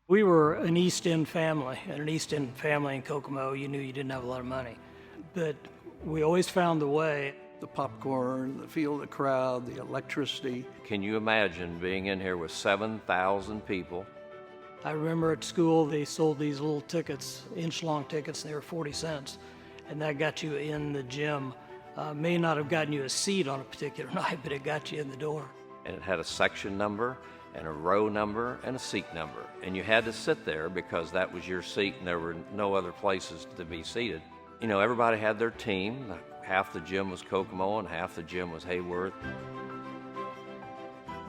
We were an East End family, and an East End family in Kokomo, you knew you didn't have a lot of money. But we always found a way. The popcorn, the feel of the crowd, the electricity. Can you imagine being in here with 7,000 people? I remember at school they sold these little tickets, inch-long tickets, and they were 40 cents. And that got you in the gym. May not have gotten you a seat on a particular night, but it got you in the door. And it had a section number, and a row number, and a seat number. And you had to sit there because that was your seat and there were no other places to be seated. You know, everybody had their team. Half the gym was Kokomo and half the gym was Hayworth.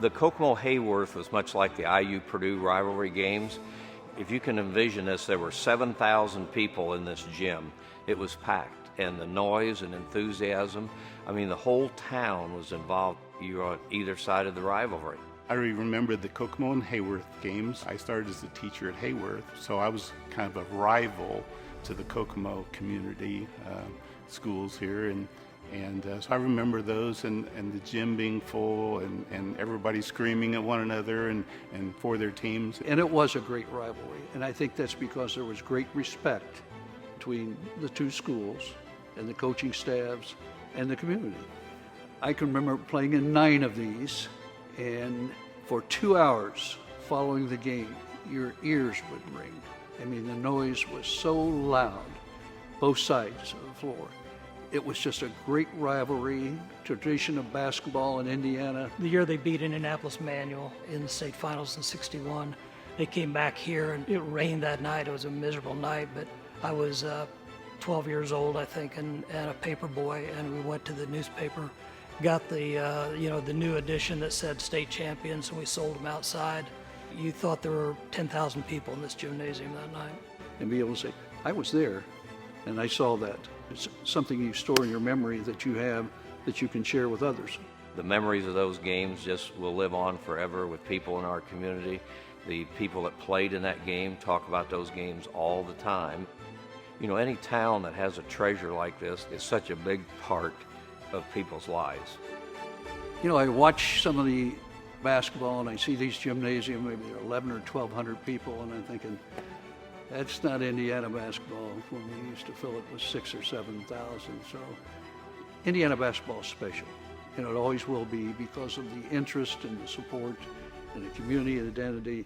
The Kokomo-Hayworth was much like the IU-Purdue rivalry games. If you can envision this, there were 7,000 people in this gym. It was packed, and the noise and enthusiasm, I mean, the whole town was involved. You were on either side of the rivalry. I remember the Kokomo and Hayworth games. I started as a teacher at Hayworth, so I was kind of a rival to the Kokomo community schools here, and so I remember those and the gym being full and everybody screaming at one another and for their teams. And it was a great rivalry, and I think that's because there was great respect between the two schools and the coaching staffs and the community. I can remember playing in 9 of these, and for 2 hours following the game, your ears would ring. I mean, the noise was so loud, both sides of the floor. It was just a great rivalry, tradition of basketball in Indiana. The year they beat Indianapolis Manual in the state finals in '61, they came back here and it rained that night. It was a miserable night, but I was 12 years old, I think, and a paper boy, and we went to the newspaper, got the the new edition that said state champions, and we sold them outside. You thought there were 10,000 people in this gymnasium that night. And be able to say, I was there and I saw that. It's something you store in your memory that you have that you can share with others. The memories of those games just will live on forever with people in our community. The people that played in that game talk about those games all the time. You know, any town that has a treasure like this is such a big part of people's lives. You know, I watch some of the basketball and I see these gymnasium, maybe there are 11 or 1,200 people, and I'm thinking, that's not Indiana basketball when we used to fill it with 6,000 or 7,000. So Indiana basketball is special, and it always will be because of the interest and the support and the community identity